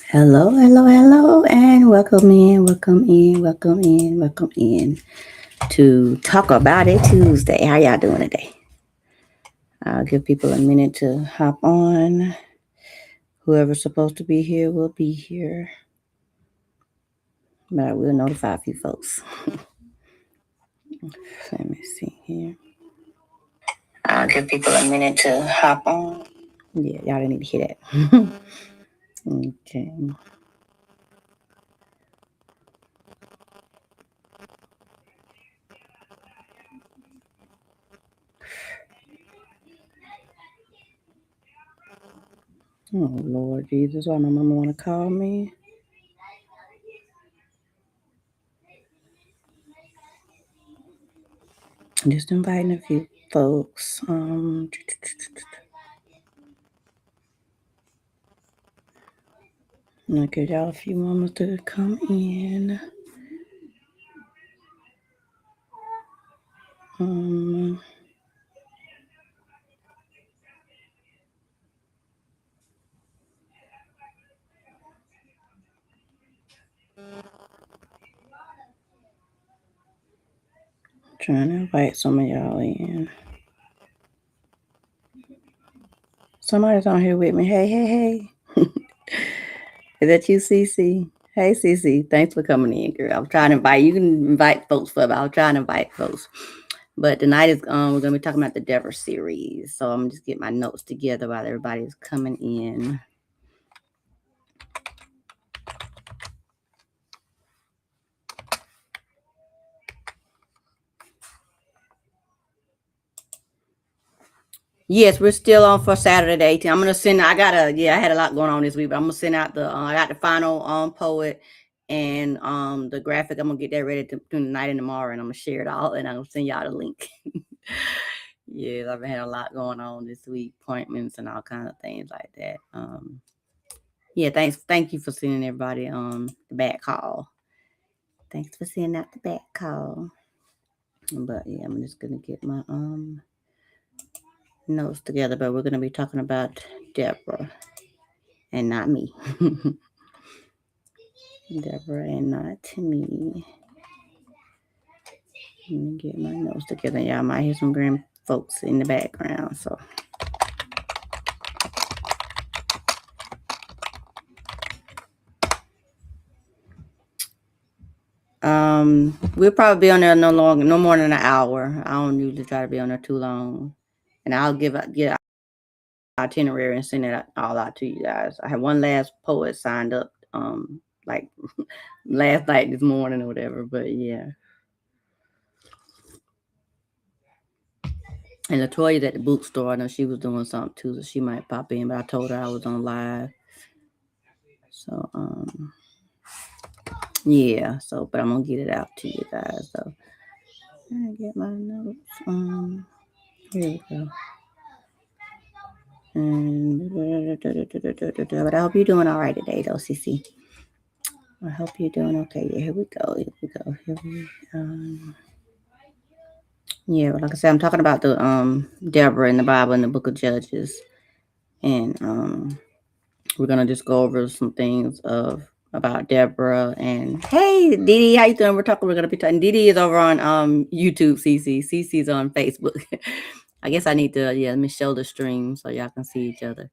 Hello, hello, hello, and welcome in to Talk About It Tuesday. How y'all doing today? I'll give people a minute to hop on. Whoever's supposed to be here will be here, but I will notify a few folks. Let me see here. I'll give people a minute to hop on. Yeah, y'all didn't need to hear that. Okay. Oh Lord Jesus, why my mama want to call me? Just inviting a few folks. I'll give y'all a few moments to come in. Um, Trying to invite some of y'all in. Somebody's on here with me. Hey. Is that you, Cece? Hey, Cece. Thanks for coming in, girl. I'm trying to invite. You can invite folks for, but I'll try to invite folks. But tonight is we're gonna be talking about the Deborah series. So I'm just getting my notes together while everybody's coming in. Yes, we're still on for Saturday the 18th. I'm gonna send. I had a lot going on this week, but I'm gonna send out the. I got the final poet and the graphic. I'm gonna get that ready between tonight and tomorrow, and I'm gonna share it all, and I'm gonna send y'all the link. Yes, I've had a lot going on this week, appointments and all kinds of things like that. Yeah, thank you for sending everybody the back call. Thanks for sending out the back call. But yeah, I'm just gonna get my notes together. But we're gonna be talking about Deborah and not me. Deborah and not me. Let me get my notes together. Y'all might hear some grand folks in the background. So we'll probably be on there no more than an hour. I don't usually try to be on there too long. And I'll get itinerary and send it all out to you guys. I have one last poet signed up like last night this morning or whatever, but yeah. And Latoya's at the bookstore. I know she was doing something too, so she might pop in, but I told her I was on live. So yeah, so but I'm gonna get it out to you guys. So I get my notes. Here we go. But I hope you're doing all right today, though, Cece. I hope you're doing okay. Yeah, here we go. Yeah, like I said, I'm talking about the Deborah in the Bible in the Book of Judges, and we're gonna just go over some things about Deborah. And hey, Didi, how you doing? We're gonna be talking. Didi is over on YouTube. Cece's on Facebook. I guess I need to let me show the stream so y'all can see each other.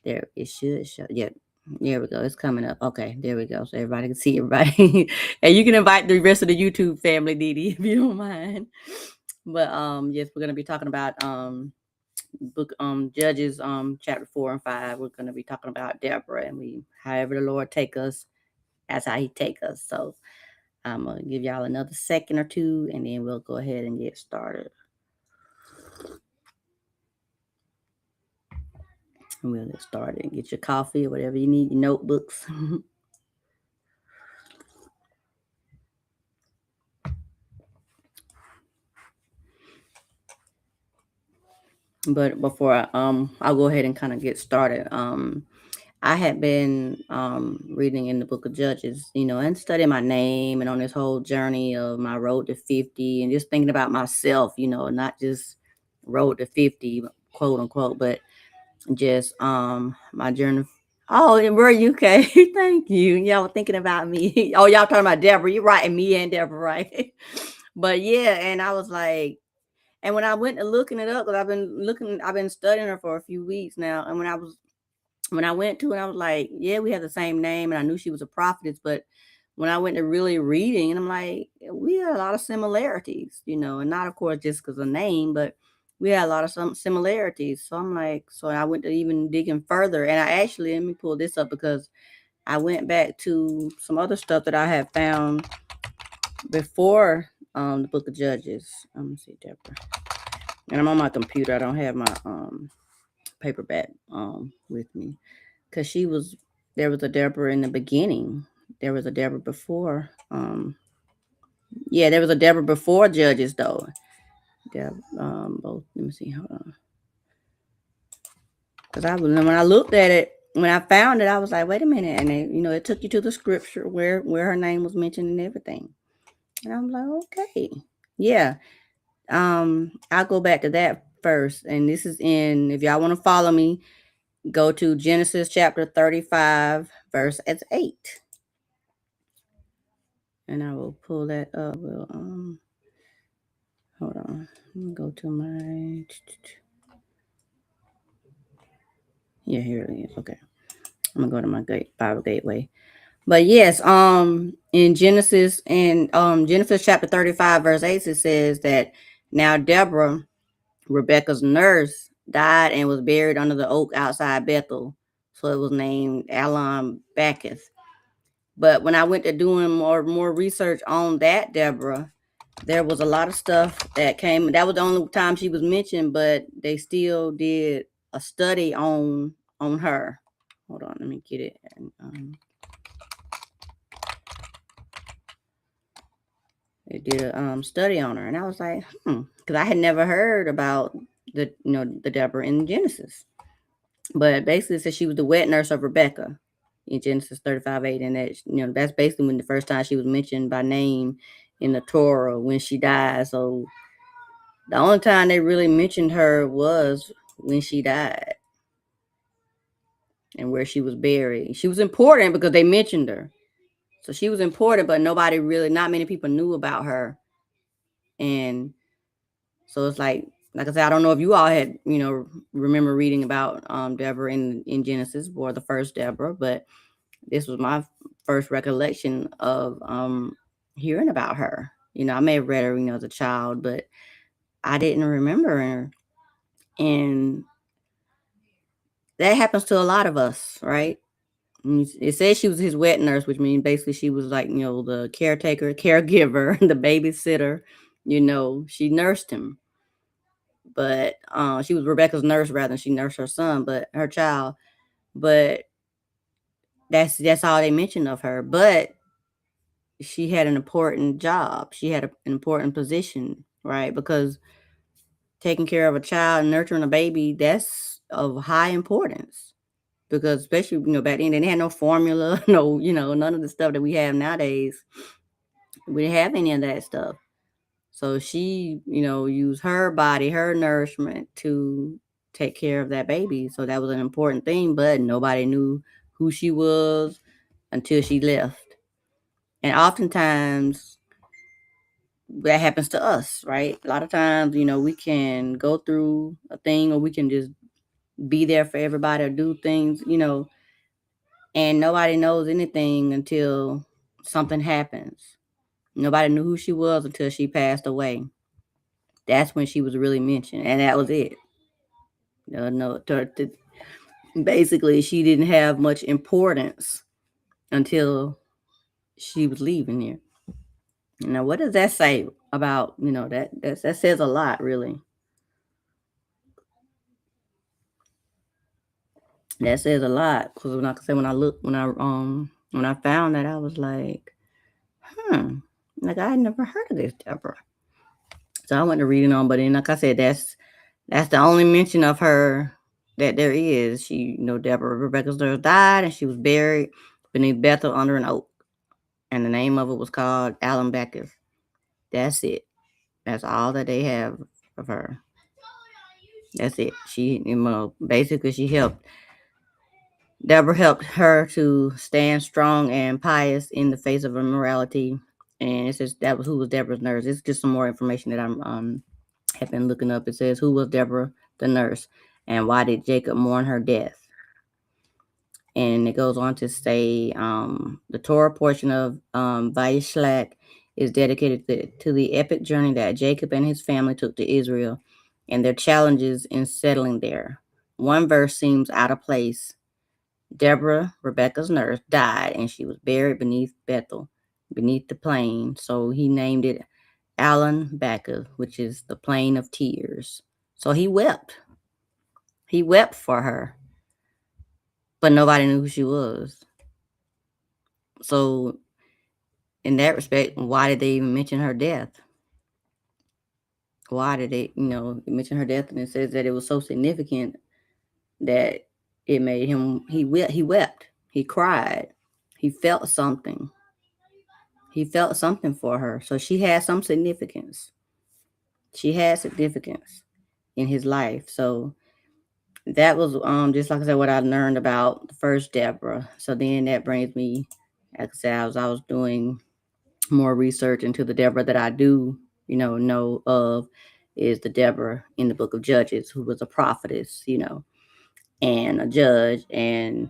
There it should show. Yeah, there we go. It's coming up. Okay, there we go. So everybody can see everybody, and you can invite the rest of the YouTube family, Didi, if you don't mind. But yes, we're gonna be talking about book Judges chapter 4 and 5. We're gonna be talking about Deborah, and we however the Lord take us, that's how He take us. So I'm gonna give y'all another second or two, and then we'll go ahead and get started. And we'll get started. Get your coffee or whatever you need, your notebooks. But before I'll go ahead and kind of get started. I had been reading in the Book of Judges, and studying my name and on this whole journey of my road to 50, and just thinking about myself, not just road to 50, quote unquote, but just my journey Oh, and we're UK. Thank you. Y'all were thinking about me. Oh, y'all talking about Deborah. You're right. And me and Deborah, right? But yeah, and I was like, and when I went to looking it up, because I've been studying her for a few weeks now. And when I went to it, I was like, yeah, we have the same name, and I knew she was a prophetess. But when I went to really reading, and I'm like, we had a lot of similarities, and not of course just because of name, but we had a lot of some similarities. So I'm like, so I went to even digging further, and I actually let me pull this up because I went back to some other stuff that I had found before the Book of Judges. Let me see, Deborah, and I'm on my computer. I don't have my paperback with me. Because there was a Deborah in the beginning. There was a Deborah before. Yeah, there was a Deborah before Judges, though. Both. Let me see. Hold on. Because when I looked at it, when I found it, I was like, wait a minute, and it took you to the scripture where her name was mentioned and everything, and I'm like, okay, yeah. I'll go back to that first, and this is in. If y'all want to follow me, go to Genesis chapter 35, verse 8. And I will pull that up. Well, hold on. Let me go to my. Yeah, here it is. Okay, I'm gonna go to my Bible Gateway. But yes, in Genesis chapter 35, verse 8, it says that now Deborah, Rebecca's nurse, died and was buried under the oak outside Bethel, so it was named Alon Bacchus. But when I went to doing more research on that Deborah, there was a lot of stuff that came. That was the only time she was mentioned, but they still did a study on her. Hold on, let me get it. They did a study on her, and I was like, because I had never heard about the Deborah in Genesis, but basically it said she was the wet nurse of Rebecca in Genesis 35:8, and that's basically when the first time she was mentioned by name in the Torah when she died. So the only time they really mentioned her was when she died and where she was buried. She was important because they mentioned her. So she was important, but not many people knew about her. And so it's like I said, I don't know if you all had, remember reading about Deborah in Genesis or the first Deborah, but this was my first recollection of hearing about her. I may have read her, as a child, but I didn't remember her. And that happens to a lot of us, right? It says she was his wet nurse, which means basically she was like, the caretaker, caregiver, the babysitter. She nursed him, but she was Rebecca's nurse rather than she nursed her son, but her child. But that's all they mentioned of her. But she had an important job. She had an important position, right? Because taking care of a child and nurturing a baby, that's of high importance. Because especially, back then they didn't have no formula, no, none of the stuff that we have nowadays. We didn't have any of that stuff. So she, used her body, her nourishment to take care of that baby. So that was an important thing, but nobody knew who she was until she left. And oftentimes that happens to us, right? A lot of times, we can go through a thing or we can just be there for everybody or do things, and nobody knows anything until something happens. Nobody knew who she was until she passed away. That's when she was really mentioned, and that was it. No, basically, she didn't have much importance until she was leaving here. Now, what does that say about that says a lot, really. That says a lot because like I said, when I found that, I was like, like I had never heard of this Deborah. So I went to reading on, but then like I said, that's the only mention of her that there is. She, Deborah Rebecca's daughter died, and she was buried beneath Bethel under an oak, and the name of it was called Allen Bacchus. That's it. That's all that they have of her. That's it. She, basically, she helped Deborah helped her to stand strong and pious in the face of immorality. And it says that was who was Deborah's nurse. It's just some more information that I'm have been looking up. It says who was Deborah the nurse and why did Jacob mourn her death? And it goes on to say the Torah portion of Vayishlach is dedicated to the epic journey that Jacob and his family took to Israel and their challenges in settling there. One verse seems out of place. Deborah, Rebecca's nurse, died and she was buried beneath Bethel, beneath the plain. So he named it Alan Baca, which is the plain of tears. So he wept. He wept for her, but nobody knew who she was. So in that respect, why did they even mention her death? Why did they, mention her death? And it says that it was so significant that it made him, he wept, he cried, he felt something. He felt something for her. So she had some significance. She had significance in his life. So that was just like I said, what I learned about the first Deborah. So then that brings me, like I said, as I was doing more research into the Deborah that I do, know of, is the Deborah in the book of Judges, who was a prophetess, and a judge. And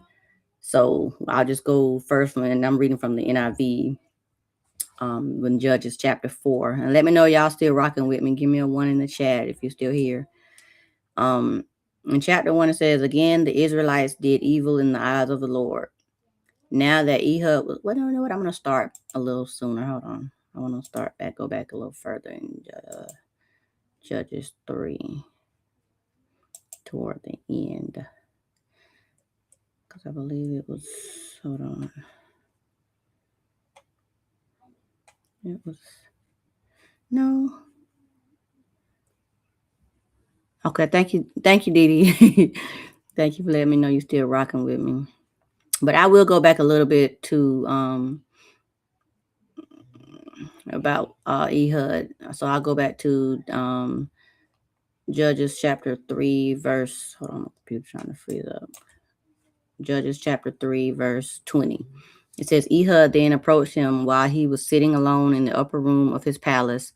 so I'll just go first one, and I'm reading from the NIV, when Judges chapter 4. And let me know y'all still rocking with me. Give me a 1 in the chat if you're still here. In chapter 1, it says, again, the Israelites did evil in the eyes of the Lord. Now that Ehud was, well, you know what? I'm going to start a little sooner. Hold on. I want to go back a little further in Judges 3 toward the end. Because I believe it was, hold on. It was, no. Okay, thank you, Dee Dee. Thank you for letting me know you're still rocking with me. But I will go back a little bit to about Ehud. So I'll go back to Judges chapter 3, verse. Hold on, my computer's trying to freeze up. Judges chapter 3, verse 20. It says, Ehud then approached him while he was sitting alone in the upper room of his palace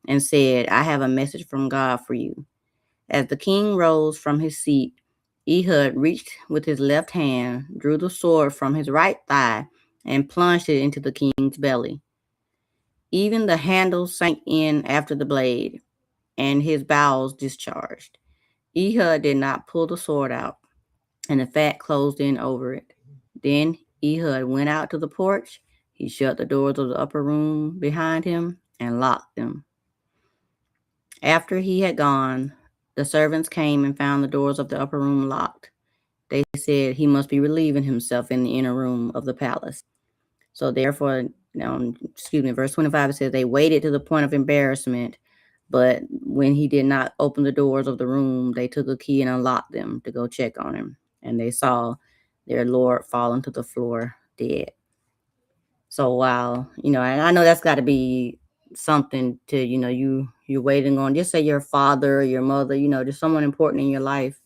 and said, I have a message from God for you. As the king rose from his seat, Ehud reached with his left hand, drew the sword from his right thigh, and plunged it into the king's belly. Even the handle sank in after the blade, and his bowels discharged. Ehud did not pull the sword out, and the fat closed in over it. Then Ehud went out to the porch. He shut the doors of the upper room behind him and locked them. After he had gone, the servants came and found the doors of the upper room locked. They said he must be relieving himself in the inner room of the palace. So therefore, verse 25, it says they waited to the point of embarrassment, but when he did not open the doors of the room, they took a key and unlocked them to go check on him. And they saw their Lord fallen to the floor dead. So while, and I know that's got to be something to, you're waiting on, just say your father or your mother, just someone important in your life.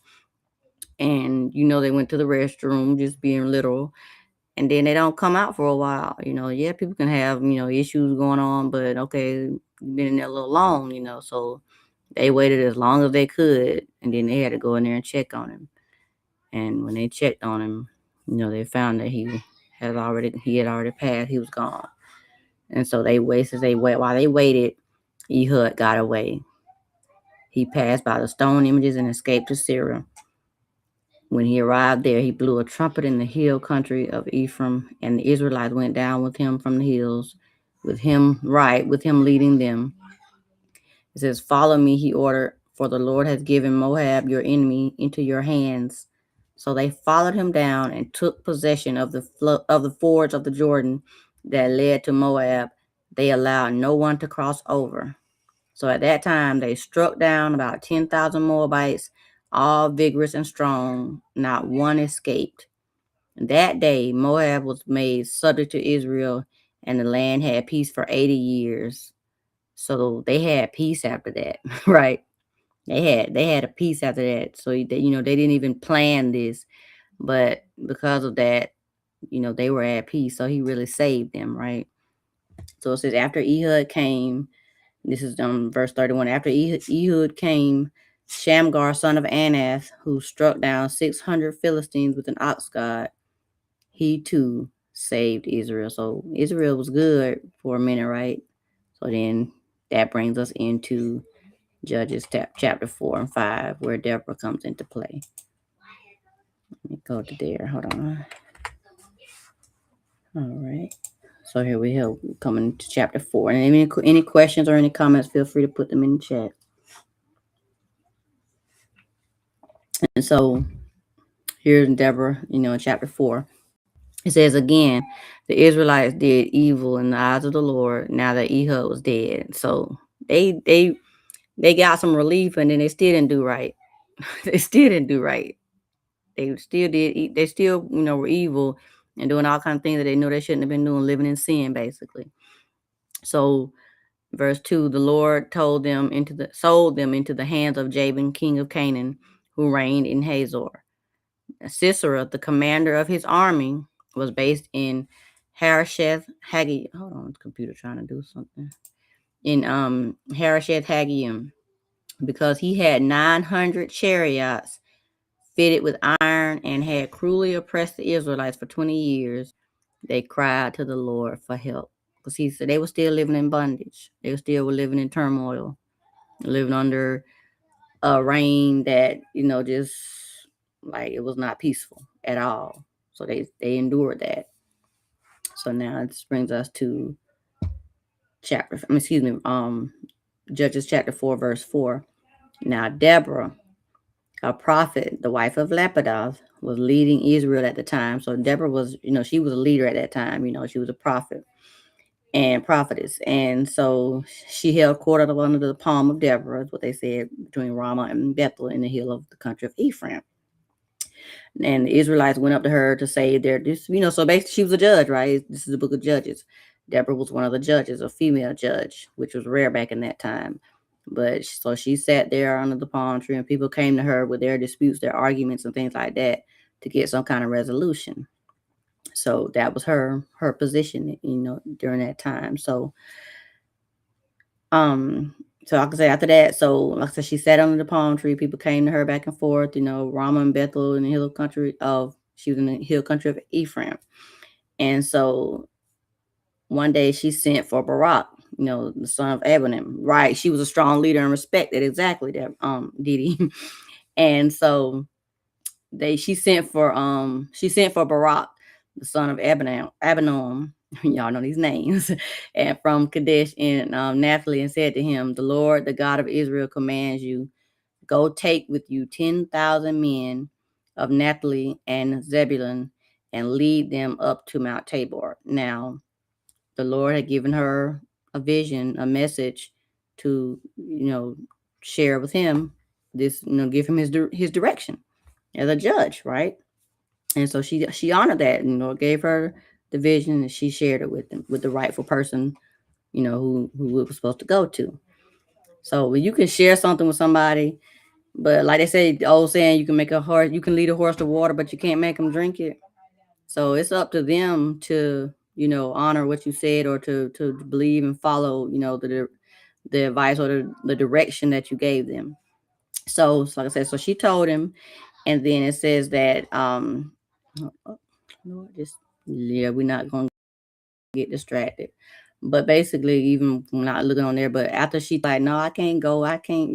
And, they went to the restroom, just being literal. And then they don't come out for a while. Yeah, people can have, issues going on, but okay, you've been in there a little long, so they waited as long as they could, and then they had to go in there and check on him. And when they checked on him, they found that he had already passed. He was gone. And so while they waited, Ehud got away. He passed by the stone images and escaped to Syria. When he arrived there, he blew a trumpet in the hill country of Ephraim, and the Israelites went down with him from the hills, with him leading them. It says, follow me, he ordered, for the Lord has given Moab, your enemy, into your hands. So they followed him down and took possession of the fords of the Jordan that led to Moab. They allowed no one to cross over. So at that time, they struck down about 10,000 Moabites, all vigorous and strong. Not one escaped. That day, Moab was made subject to Israel, and the land had peace for 80 years. So they had peace after that, right? They had a peace after that. So they didn't even plan this, but because of that, they were at peace. So he really saved them, right? So it says, after Ehud came, this is verse 31. After Ehud came Shamgar, son of Anath, who struck down 600 Philistines with an ox god. He too saved Israel. So Israel was good for a minute, right? So then that brings us into Judges chapter 4 and 5, where Deborah comes into play. Let me go to there. Hold on. All right. So here we are coming to chapter 4. And any questions or any comments, feel free to put them in the chat. And so here's Deborah, in chapter 4. It says again, the Israelites did evil in the eyes of the Lord now that Ehud was dead. So they got some relief, and then they still didn't do right. They still didn't do right. They still did. They still, were evil and doing all kinds of things that they knew they shouldn't have been doing, living in sin, basically. So, verse 2: the Lord sold them into the hands of Jabin, king of Canaan, who reigned in Hazor. Sisera, the commander of his army, was based in Harosheth Haggayim. Hold on, the computer trying to do something. In Harosheth Haggayim, because he had 900 chariots fitted with iron and had cruelly oppressed the Israelites for 20 years. They cried to the Lord for help, because he said they were still living in bondage. They still were living in turmoil, living under a reign that, just like it was not peaceful at all. So they endured that. So now this brings us to Judges chapter 4, verse 4. Now Deborah, a prophet, the wife of Lapidoth, was leading Israel at the time. So Deborah was, she was a leader at that time. She was a prophet and prophetess. And so she held court under the palm of Deborah, is what they said, between Ramah and Bethel in the hill of the country of Ephraim. And the Israelites went up to her to save their, so basically she was a judge, right? This is the book of Judges. Deborah was one of the judges, a female judge, which was rare back in that time. But so she sat there under the palm tree, and people came to her with their disputes, their arguments, and things like that to get some kind of resolution. So that was her position, during that time. So I could say after that, so like I said, she sat under the palm tree. People came to her back and forth, Ramah and Bethel in the hill country she was in the hill country of Ephraim. And so one day she sent for Barak, the son of Abinim. Right. She was a strong leader and respected, exactly that, Didi. And so she sent for Barak, the son of Abinom. Y'all know these names, and from Kadesh in Naphtali, and said to him, the Lord, the God of Israel, commands you, go take with you 10,000 men of Naphtali and Zebulun and lead them up to Mount Tabor. Now, the Lord had given her a vision, a message to, share with him this, give him his direction as a judge, right? And so she honored that, gave her the vision, and she shared it with them, with the rightful person, who it was supposed to go to. So you can share something with somebody, but like they say, the old saying, you can lead a horse to water, but you can't make them drink it. So it's up to them to, honor what you said, or to believe and follow, the advice or the direction that you gave them. So like I said, so she told him, and then it says that, we're not going to get distracted. But basically, even not looking on there, but after she like, no, I can't go. I can't,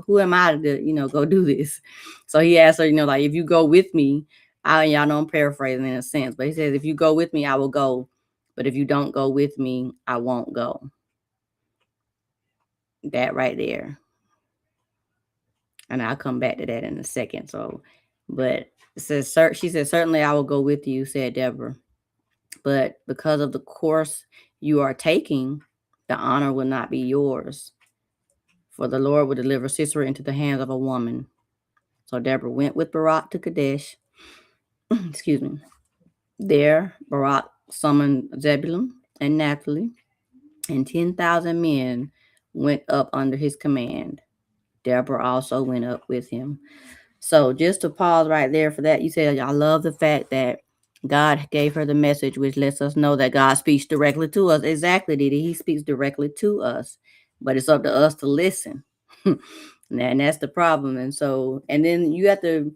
who am I to, go do this? So he asked her, like, if you go with me, y'all know I'm paraphrasing in a sense, but he says, if you go with me, I will go. But if you don't go with me, I won't go. That right there. And I'll come back to that in a second. So, but it says, she said, certainly I will go with you, said Deborah. But because of the course you are taking, the honor will not be yours. For the Lord will deliver Sisera into the hands of a woman. So Deborah went with Barak to Kadesh. Excuse me. There, Barak summoned Zebulun and Naphtali, and 10,000 men went up under his command. Deborah also went up with him. So just to pause right there for that, you said I love the fact that God gave her the message, which lets us know that God speaks directly to us. Exactly, Didi. He speaks directly to us, but it's up to us to listen. And that's the problem. And so, and then you have to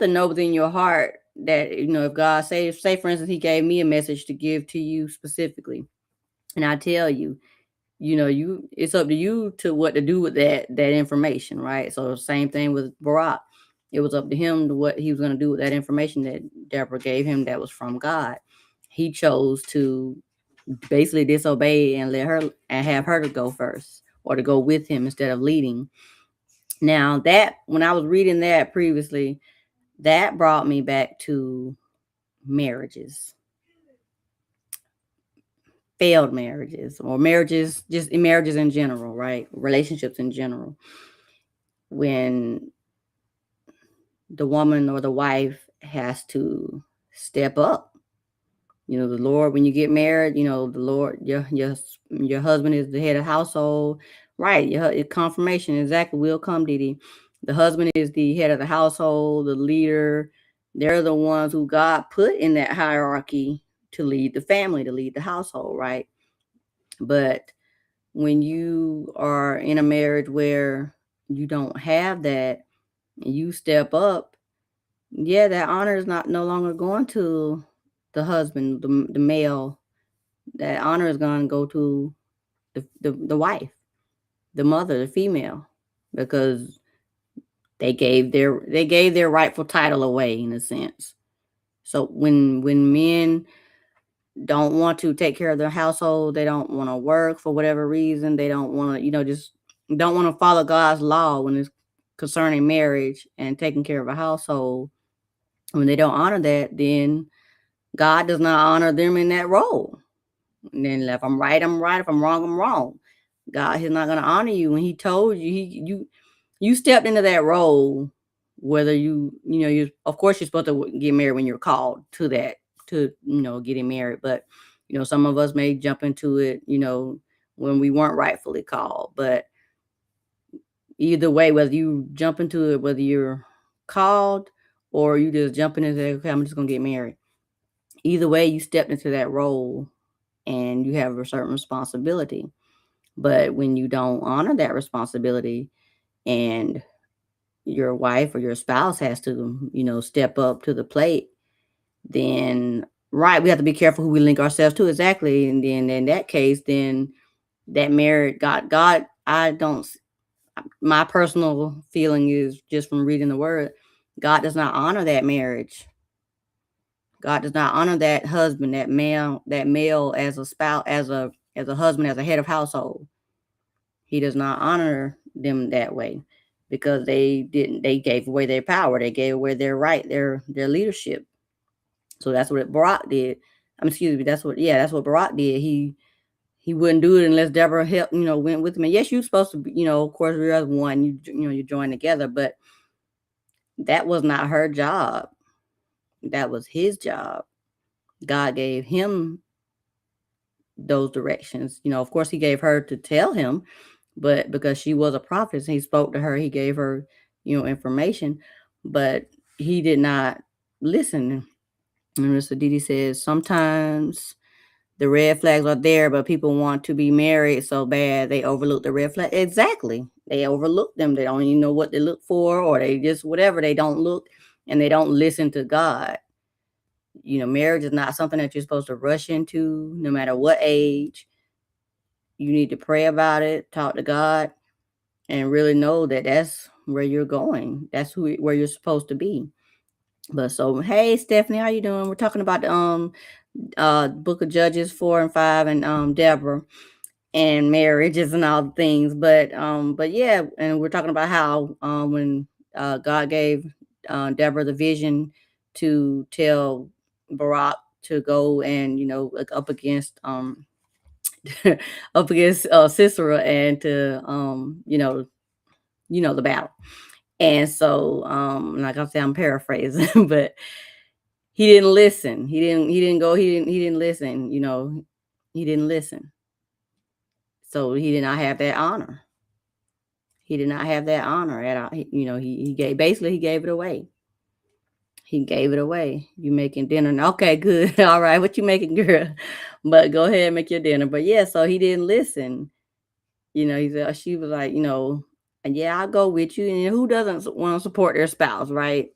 know within your heart that, if God say for instance, He gave me a message to give to you specifically, and I tell you, it's up to you to what to do with that information, right? So same thing with Barack. It was up to him to what he was going to do with that information that Deborah gave him that was from God. He chose to basically disobey and let her and have her to go first, or to go with him instead of leading. Now, that when I was reading that previously, that brought me back to marriages, failed marriages, or marriages, just marriages in general, right? Relationships in general. When the woman or the wife has to step up. The Lord, when you get married, the Lord, your husband is the head of household, right? Your confirmation exactly will come, Didi. The husband is the head of the household, the leader. They're the ones who God put in that hierarchy to lead the family, to lead the household, right? But when you are in a marriage where you don't have that, you step up, yeah, that honor is not no longer going to the husband, the male. That honor is going to go to the wife, the mother, the female, because they gave their rightful title away in a sense. So when men don't want to take care of their household, they don't want to work for whatever reason, they don't want to, just don't want to follow God's law when it's concerning marriage and taking care of a household. When they don't honor that, then God does not honor them in that role. And then if I'm right, I'm right. If I'm wrong, I'm wrong. God is not going to honor you when He told you. You stepped into that role. Whether you of course you're supposed to get married when you're called to that, to getting married. But some of us may jump into it when we weren't rightfully called. But either way, whether you jump into it, whether you're called or you just jumping into it, okay, I'm just gonna get married. Either way, you stepped into that role and you have a certain responsibility. But when you don't honor that responsibility, and your wife or your spouse has to, step up to the plate, then right, we have to be careful who we link ourselves to, exactly. And then in that case, then that marriage, God, I don't. My personal feeling is just from reading the word, God does not honor that marriage. God does not honor that husband, that male as a spouse, as a husband, as a head of household. He does not honor them that way, because they gave away their power. They gave away their right, their leadership. So that's what Barack did. Excuse me, that's what Barack did. He wouldn't do it unless Deborah helped, went with him. And yes, you're supposed to be, of course, we're as one, you join together, but that was not her job. That was his job. God gave him those directions. Of course, He gave her to tell him, but because she was a prophet, He spoke to her. He gave her, information, but He did not listen. And Mr. Didi says sometimes the red flags are there, but people want to be married so bad they overlook the red flag. Exactly, they overlook them. They don't even know what to look for, or they just whatever. They don't look and they don't listen to God. Marriage is not something that you're supposed to rush into, no matter what age. You need to pray about it, talk to God, and really know that that's where you're going. That's where you're supposed to be. But so, hey, Stephanie, how you doing? We're talking about the Book of Judges 4 and 5, and Deborah and marriages and all the things. But yeah, and we're talking about how when God gave Deborah the vision to tell Barack to go and up against up against Sisera, and to the battle. And so like I said, I'm paraphrasing, but he didn't listen. He didn't listen, he didn't listen. So he did not have that honor. He did not have that honor at all. He gave, basically he gave it away. He gave it away. You making dinner now? Okay, good. All right, what you making, girl? But go ahead and make your dinner. But yeah, so he didn't listen. He said, she was like, and yeah, I'll go with you. And who doesn't want to support their spouse, right?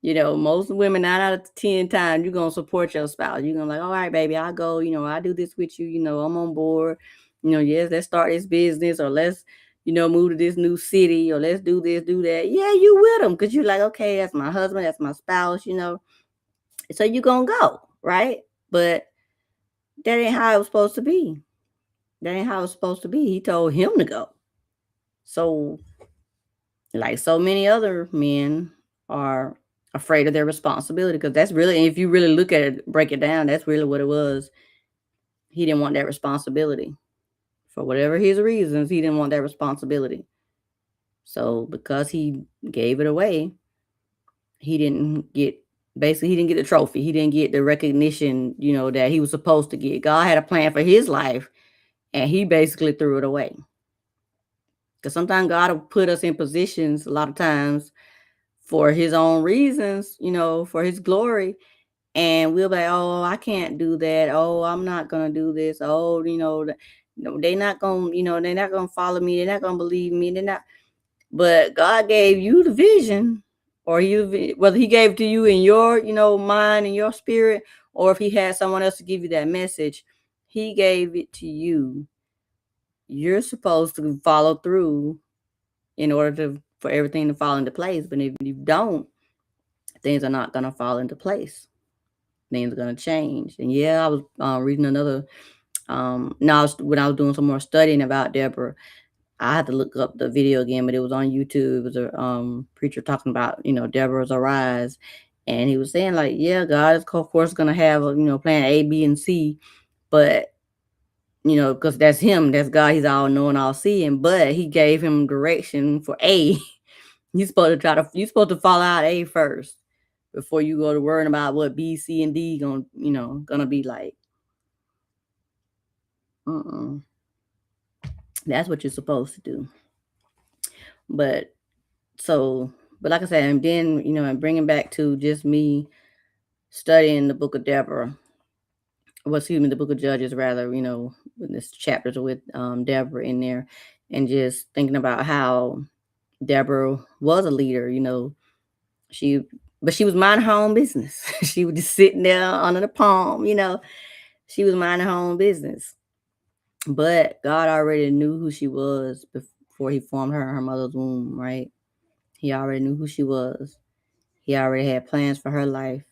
Most women, 9 out of 10 times, you're gonna support your spouse. You're gonna like, all right, baby, I'll go. I do this with you. I'm on board. Yes, let's start this business, or let's, move to this new city, or let's do this, do that. Yeah, you with them because you're like, okay, that's my husband, that's my spouse. So you gonna go, right? But that ain't how it was supposed to be. That ain't how it was supposed to be. He told him to go. So, like so many other men are afraid of their responsibility, because that's really, if you really look at it, break it down, that's really what it was. He didn't want that responsibility. For whatever his reasons, he didn't want that responsibility. So because he gave it away, he didn't get, basically he didn't get the trophy. He didn't get the recognition, that he was supposed to get. God had a plan for his life, and he basically threw it away. Because sometimes God will put us in positions, a lot of times, for his own reasons, for his glory. And we'll be like, oh, I can't do that. Oh, I'm not going to do this. Oh, they're not going to, they're not going to follow me. They're not going to believe me. They're not. But God gave you the vision, or whether he gave it to you in your, mind and your spirit, or if he had someone else to give you that message, he gave it to you. You're supposed to follow through in order for everything to fall into place. But if you don't, things are not going to fall into place. Things are going to change. And yeah, I was reading another, now when I was doing some more studying about Deborah, I had to look up the video again, but it was on YouTube. It was a preacher talking about, Deborah's arise. And he was saying, like, yeah, God is, of course, going to have, plan A, B, and C. But, because that's him, that's God. He's all knowing, all seeing. But he gave him direction for A. You're supposed to follow out A first before you go to worrying about what B, C, and D gonna be like. That's what you're supposed to do. But like I said, and then, and bringing back to just me studying the book of Deborah, the book of Judges, rather, this chapters with Deborah in there, and just thinking about how Deborah was a leader, but she was minding her own business. She was just sitting there under the palm, she was minding her own business. But God already knew who she was before he formed her in her mother's womb, right? He already knew who she was. He already had plans for her life.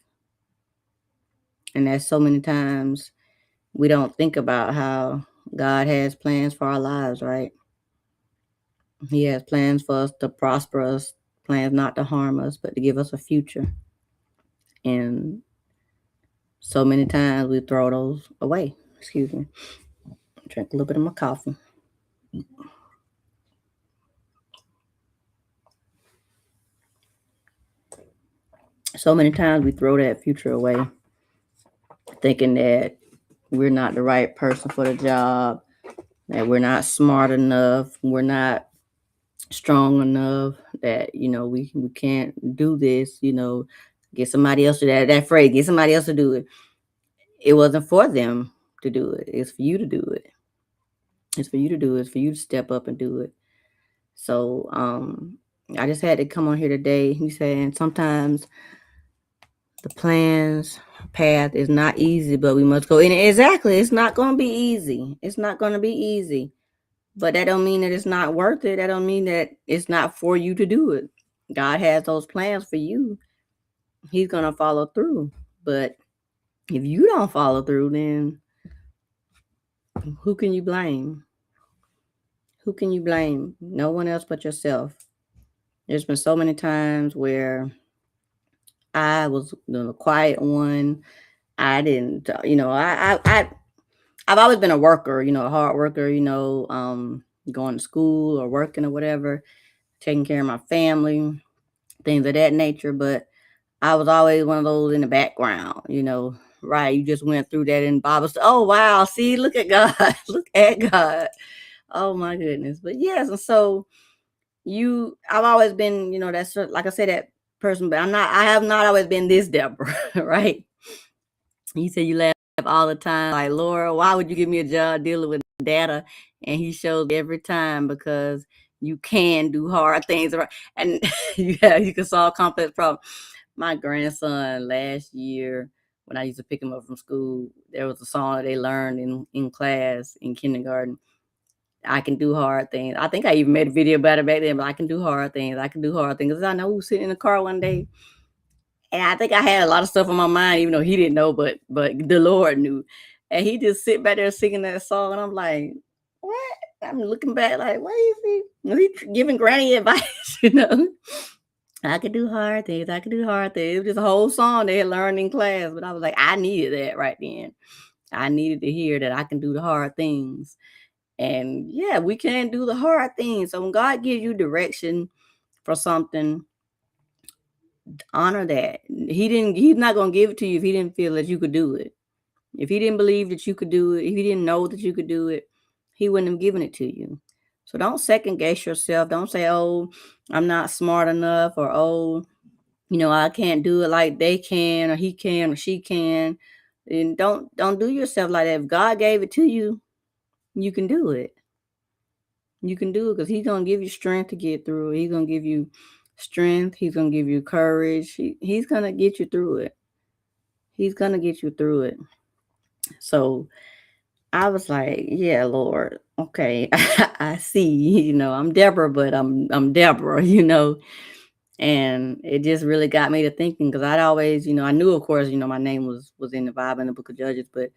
And that's so many times we don't think about how God has plans for our lives, right? He has plans for us to prosper us, plans not to harm us, but to give us a future. And so many times we throw those away. Excuse me. Drink a little bit of my coffee. So many times we throw that future away, thinking that we're not the right person for the job, that we're not smart enough, we're not strong enough, that we can't do this, get somebody else to that phrase, get somebody else to do it. It wasn't for them to do it. It's for you to do it. It's for you to do it. It's for you to step up and do it. So I just had to come on here today. He saying sometimes the path is not easy, but we must go in it. Exactly. It's not going to be easy. It's not going to be easy. But that don't mean that it's not worth it. That don't mean that it's not for you to do it. God has those plans for you. He's going to follow through. But if you don't follow through, then who can you blame? Who can you blame? No one else but yourself. There's been so many times where I was the quiet one. I didn't, I've always been a worker, a hard worker, going to school or working or whatever, taking care of my family, things of that nature. But I was always one of those in the background, right? You just went through that in Bible. Oh, wow. See, look at God. Look at God. Oh, my goodness. But yes. And so I've always been, that's like I said, that person, but I have not always been this Deborah, right? You say you laugh all the time, like, Laura, why would you give me a job dealing with data? And he shows every time, because you can do hard things, right? And yeah, you can solve complex problems. My grandson last year, when I used to pick him up from school, there was a song that they learned in class in kindergarten. I can do hard things. I think I even made a video about it back then, but I can do hard things. I can do hard things. 'Cause I know, we was sitting in the car one day, and I think I had a lot of stuff on my mind, even though he didn't know, but the Lord knew. And he just sit back there singing that song, and I'm like, what? I'm looking back like, what is he? Was he giving Granny advice? I could do hard things. I could do hard things. It was just a whole song they had learned in class, but I was like, I needed that right then. I needed to hear that I can do the hard things. And yeah, we can do the hard things. So when God gives you direction for something, honor that. He's not gonna give it to you if he didn't feel that you could do it. If he didn't believe that you could do it, if he didn't know that you could do it, he wouldn't have given it to you. So don't second guess yourself. Don't say, oh, I'm not smart enough, or oh, I can't do it like they can, or he can, or she can. And don't do yourself like that. If God gave it to you, you can do it. You can do it, because he's going to give you strength to get through it. He's going to give you strength. He's going to give you courage. He's going to get you through it. He's going to get you through it. So I was like, yeah, Lord, okay, I see, I'm Deborah, but I'm Deborah, and it just really got me to thinking, because I'd always, I knew, of course, my name was in the Bible, in the book of Judges, but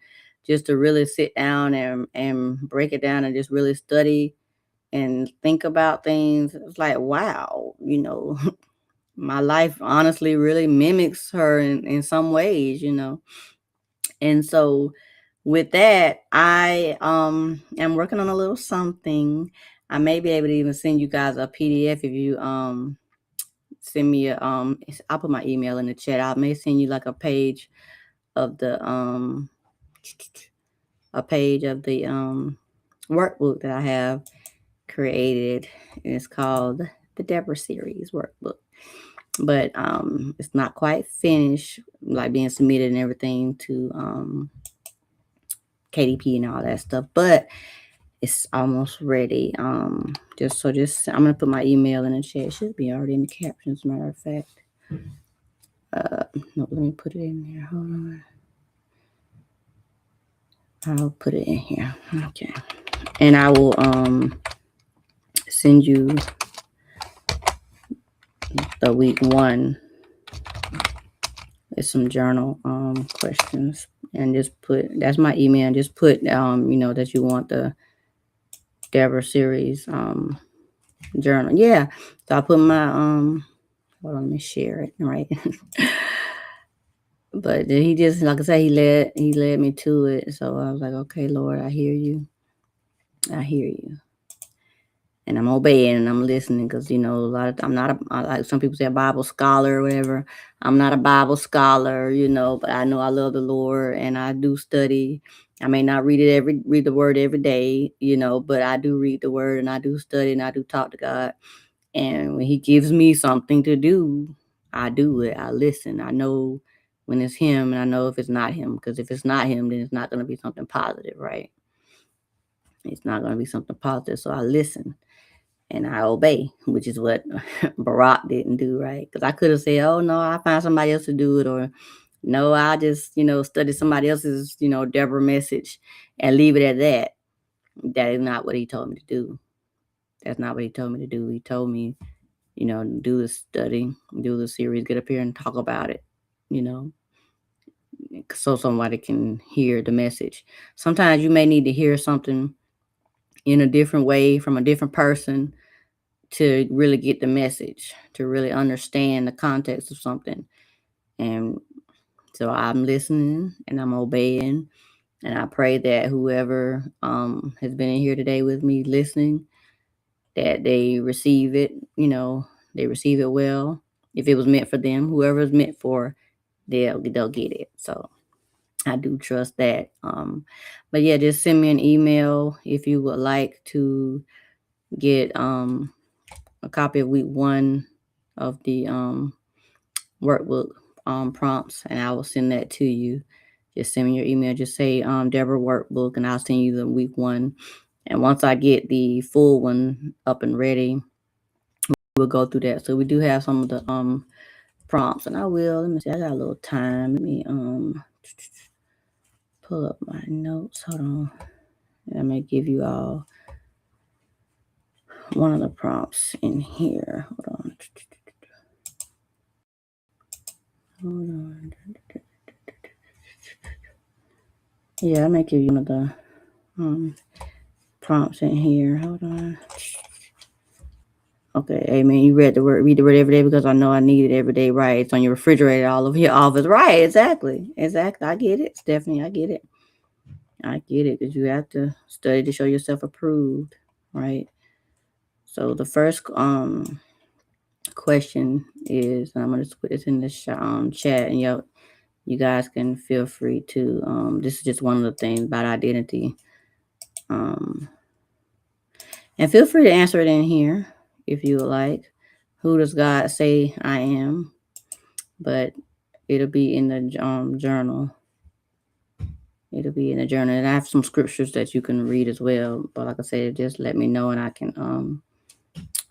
just to really sit down and break it down and just really study and think about things, it's like, wow, my life honestly really mimics her in some ways, and so with that, I am working on a little something. I may be able to even send you guys a PDF if you send me I'll put my email in the chat. I may send you like a page of the workbook that I have created, and it's called the Deborah Series Workbook. But it's not quite finished, like being submitted and everything to KDP and all that stuff, but it's almost ready. Just I'm gonna put my email in the chat. It should be already in the captions, as a matter of fact. No, let me put it in there. Hold on. I'll put it in here. Okay. And I will send you the week 1. It's some journal questions, and just that's my email. Just put that you want the Deborah Series journal. Yeah. So I put my hold on, let me share it, right? But he just, like I said, he led me to it. So I was like, okay, Lord, I hear you. I hear you. And I'm obeying and I'm listening, because, a lot of, I'm not like some people say, a Bible scholar or whatever. I'm not a Bible scholar, but I know I love the Lord, and I do study. I may not read the word every day, but I do read the word, and I do study, and I do talk to God. And when he gives me something to do, I do it. I listen. I know when it's him, and I know if it's not him, because if it's not him, then it's not going to be something positive, right? It's not going to be something positive. So I listen and I obey, which is what Barack didn't do, right? Because I could have said, oh, no, I find somebody else to do it, or no, I just, study somebody else's, Deborah message and leave it at that. That is not what he told me to do. That's not what he told me to do. He told me, do the study, do the series, get up here and talk about it, so somebody can hear the message. Sometimes you may need to hear something in a different way from a different person to really get the message, to really understand the context of something. And so I'm listening and I'm obeying. And I pray that whoever has been in here today with me listening, that they receive it, they receive it well. If it was meant for them, whoever it's meant for, they'll get it. So I do trust that. But yeah, just send me an email if you would like to get a copy of week 1 of the workbook prompts, and I will send that to you. Just send me your email. Just say Deborah Workbook, and I'll send you the week 1. And once I get the full one up and ready, we'll go through that. So we do have some of the prompts, and I will. Let me see. I got a little time. Let me pull up my notes. Hold on. I may give you all one of the prompts in here. Hold on. Hold on. Yeah, I may give you one of the prompts in here. Hold on. Okay, amen. You read the word every day because I know I need it every day, right? It's on your refrigerator, all over your office. Right, exactly. Exactly. I get it, Stephanie. I get it. I get it, because you have to study to show yourself approved, right? So the first question is, and I'm gonna just put this in the chat, and you guys can feel free to this is just one of the things about identity. And feel free to answer it in here if you would like. Who does God say I am? But it'll be in the journal. It'll be in the journal. And I have some scriptures that you can read as well. But like I said, just let me know and I can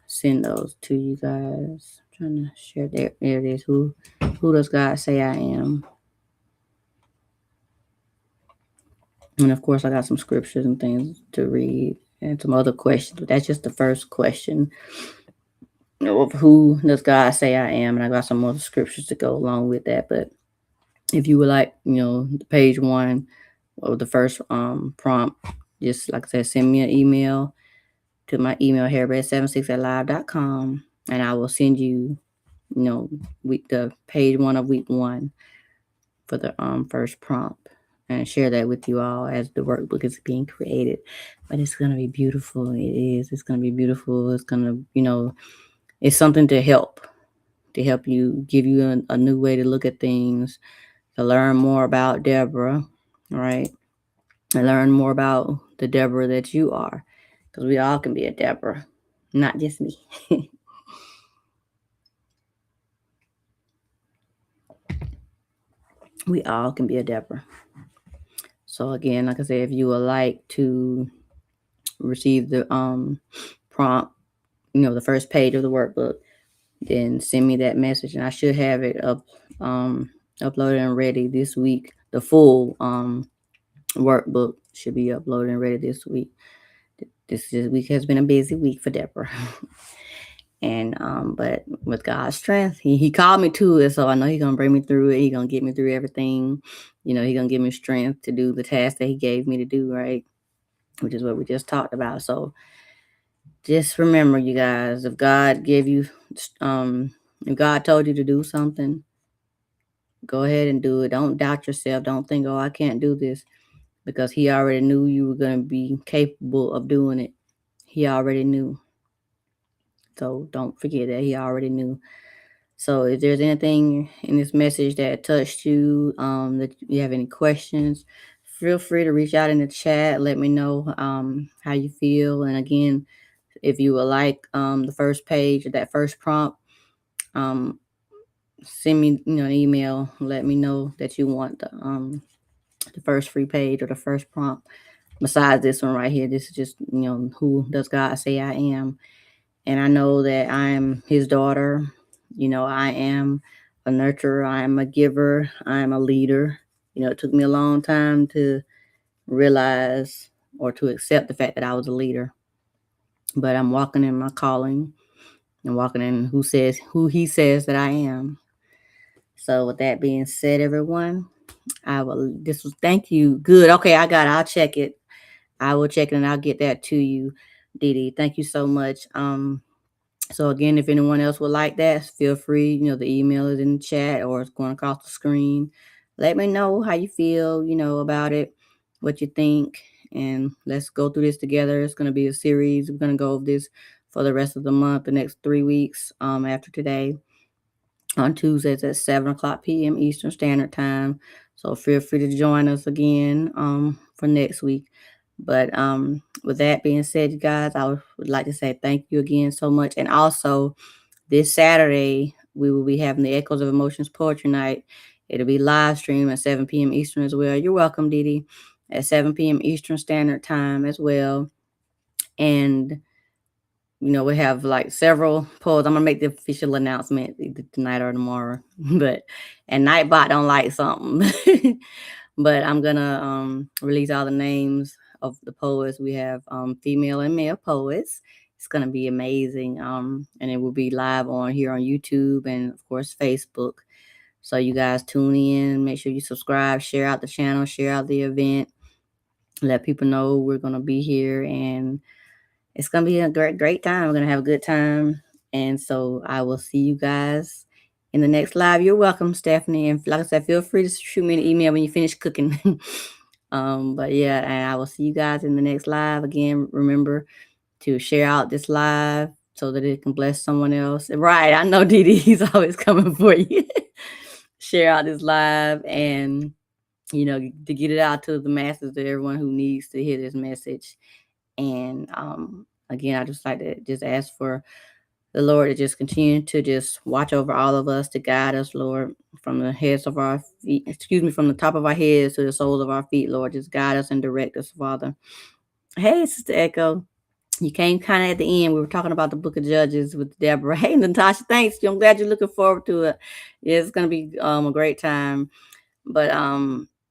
send those to you guys. I'm trying to share there. There it is. Who does God say I am? And of course, I got some scriptures and things to read and some other questions. But that's just the first question of who does God say I am. And I got some other scriptures to go along with that. But if you would like, page 1 of the first prompt, just like I said, send me an email to my email, hairbread76@live.com, and I will send you, the page 1 of week 1 for the first prompt, and share that with you all as the workbook is being created. But it's gonna be beautiful. It is. It's gonna be beautiful. It's gonna, it's something to help you, give you a new way to look at things, to learn more about Deborah, right? And learn more about the Deborah that you are, because we all can be a Deborah, not just me. We all can be a Deborah. So again, like I said, if you would like to receive the prompt, the first page of the workbook, then send me that message, and I should have it uploaded and ready this week. The full workbook should be uploaded and ready this week. This week has been a busy week for Deborah. And but with God's strength, he called me to it, so I know he's gonna bring me through it. He's gonna get me through everything. He's gonna give me strength to do the task that he gave me to do, right? Which is what we just talked about. So just remember, you guys, if God gave you if God told you to do something, go ahead and do it. Don't doubt yourself. Don't think, oh, I can't do this, because he already knew you were going to be capable of doing it. He already knew. So don't forget that he already knew. So if there's anything in this message that touched you, that you have any questions, feel free to reach out in the chat. Let me know how you feel. And again, if you would like the first page of that first prompt, send me an email. Let me know that you want the first free page or the first prompt. Besides this one right here, this is just, who does God say I am? And I know that I am his daughter. I am a nurturer. I am a giver. I am a leader. It took me a long time to realize or to accept the fact that I was a leader. But I'm walking in my calling and walking in who he says that I am. So with that being said, everyone, thank you. Good. Okay, I got it. I'll check it. I will check it and I'll get that to you, Dee Dee. Thank you so much. So again, if anyone else would like that, feel free. The email is in the chat or it's going across the screen. Let me know how you feel, about it, what you think, and let's go through this together. It's going to be a series. We're going to go over this for the rest of the month, the next 3 weeks after today, on Tuesdays at 7:00 p.m. Eastern Standard Time. So feel free to join us again for next week. But with that being said, you guys, I would like to say thank you again so much. And also, this Saturday, we will be having the Echoes of Emotions Poetry Night. It'll be live stream at 7 p.m. Eastern as well. You're welcome, Didi, at 7 p.m. Eastern Standard Time as well. And we have like several polls. I'm gonna make the official announcement either tonight or tomorrow. But and Nightbot don't like something. But I'm gonna release all the names of the poets. We have female and male poets. It's gonna be amazing. And it will be live on here on YouTube and of course Facebook. So you guys tune in, make sure you subscribe, share out the channel, share out the event, let people know we're gonna be here, and it's gonna be a great time. We're gonna have a good time. And so I will see you guys in the next live. You're welcome, Stephanie. And like I said, feel free to shoot me an email when you finish cooking. But yeah, and I will see you guys in the next live. Again, remember to share out this live so that it can bless someone else. Right. I know Didi, he's always coming for you. Share out this live and to get it out to the masses, to everyone who needs to hear this message. And again, I just like to just ask for the Lord to just continue to just watch over all of us, to guide us, Lord, from the heads of our feet, from the top of our heads to the soles of our feet, Lord. Just guide us and direct us, Father. Hey, Sister Echo. You came kind of at the end. We were talking about the Book of Judges with Deborah. Hey, Natasha, thanks. I'm glad you're looking forward to it. Yeah, it's gonna be a great time. But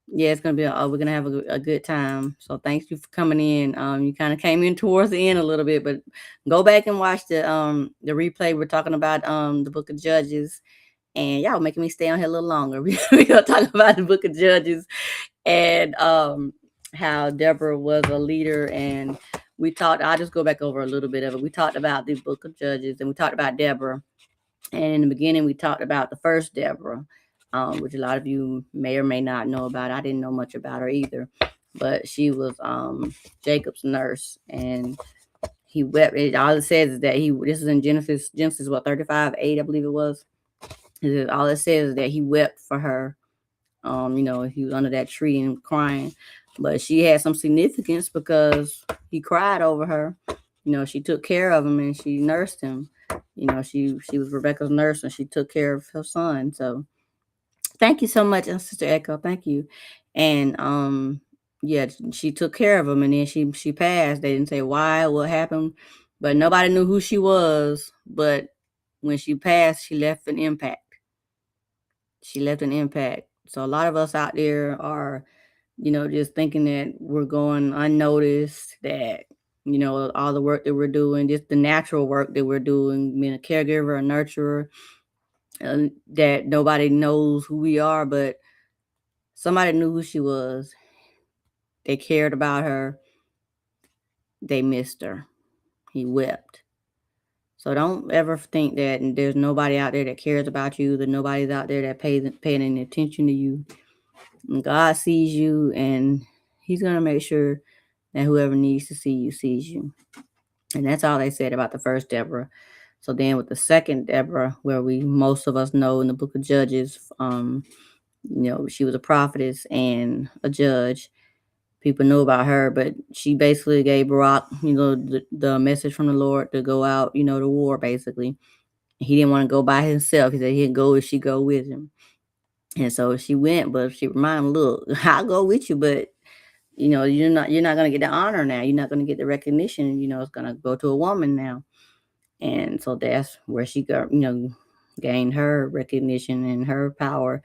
yeah, it's gonna be we're gonna have a good time. So thanks you for coming in. You kind of came in towards the end a little bit, but go back and watch the replay. We're talking about the Book of Judges, and y'all making me stay on here a little longer. We're gonna talk about the Book of Judges and how Deborah was a leader. And we talked. I'll just go back over a little bit of it. We talked about the Book of Judges, and we talked about Deborah. And in the beginning, we talked about the first Deborah, which a lot of you may or may not know about. I didn't know much about her either, but she was Jacob's nurse, and he wept. All it says is that this is in Genesis 35:8, I believe it was. All it says is that he wept for her. He was under that tree and crying, but she had some significance because he cried over her. She took care of him and she nursed him. She was Rebecca's nurse and she took care of her son. So thank you so much, Sister Echo. Thank you. And yeah, she took care of him, and then she passed. They didn't say why, what happened, but nobody knew who she was. But when she passed, she left an impact. So a lot of us out there are, just thinking that we're going unnoticed, that, all the work that we're doing, just the natural work that we're doing, being a caregiver, a nurturer, that nobody knows who we are, but somebody knew who she was. They cared about her. They missed her. He wept. So don't ever think that there's nobody out there that cares about you, that nobody's out there that paying any attention to you. And God sees you, and he's going to make sure that whoever needs to see you sees you. And that's all they said about the first Deborah. So then with the second Deborah, where most of us know in the Book of Judges, she was a prophetess and a judge. People know about her, but she basically gave Barak, the message from the Lord to go out, to war, basically. He didn't want to go by himself. He said he'd go if she go with him. And so she went, but she reminded him, look, I'll go with you, but you're not going to get the honor now. You're not going to get the recognition. It's going to go to a woman now. And so that's where she got, gained her recognition and her power.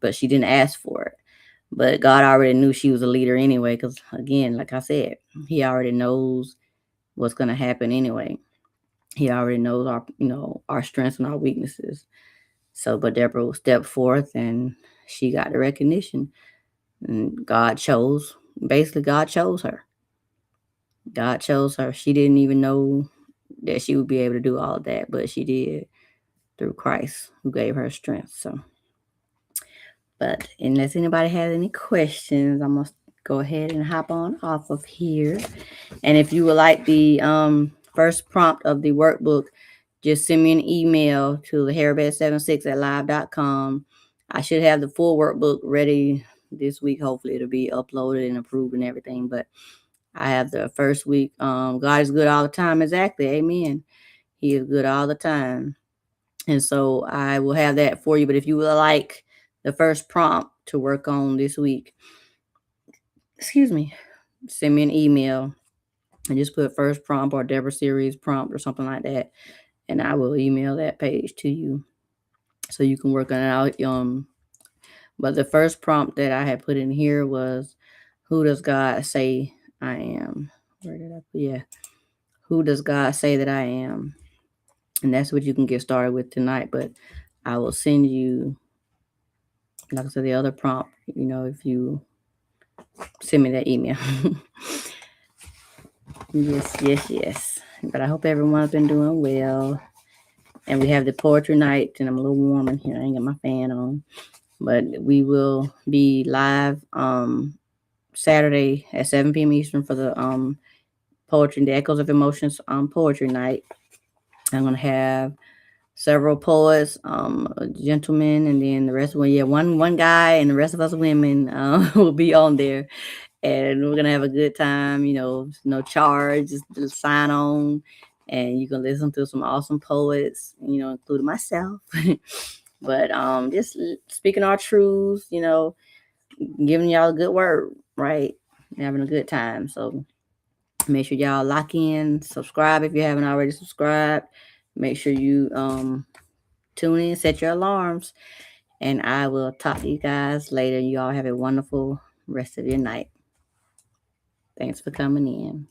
But she didn't ask for it. But God already knew she was a leader anyway, because again, like I said, he already knows what's going to happen anyway. He already knows our strengths and our weaknesses. So, but Deborah stepped forth and she got the recognition. And God chose her. God chose her. She didn't even know that she would be able to do all of that, but she did through Christ, who gave her strength. So, but unless anybody has any questions, I'm going to go ahead and hop on off of here. And if you would like the first prompt of the workbook, just send me an email to the hairbed76@live.com. I should have the full workbook ready this week. Hopefully it'll be uploaded and approved and everything. But I have the first week. God is good all the time. Exactly. Amen. He is good all the time. And so I will have that for you. But if you would like the first prompt to work on this week, excuse me, send me an email and just put first prompt or Deborah Series prompt or something like that. And I will email that page to you so you can work on it out. But the first prompt that I had put in here was, who does God say I am? Where did I put? Yeah. Who does God say that I am? And that's what you can get started with tonight. But I will send you, like I said, the other prompt, if you send me that email. Yes, yes, yes. But I hope everyone's been doing well. And we have the poetry night, and I'm a little warm in here. I ain't got my fan on. But we will be live Saturday at 7 p.m. Eastern for the poetry, the Echoes of Emotions poetry night. I'm gonna have several poets, a gentleman, and then the rest of one guy, and the rest of us women will be on there, and we're gonna have a good time. No charge, just sign on, and you can listen to some awesome poets, including myself. But just speaking our truths, giving y'all a good word, right? Having a good time. So make sure y'all lock in, subscribe if you haven't already subscribed. Make sure you tune in, set your alarms, and I will talk to you guys later. You all have a wonderful rest of your night. Thanks for coming in.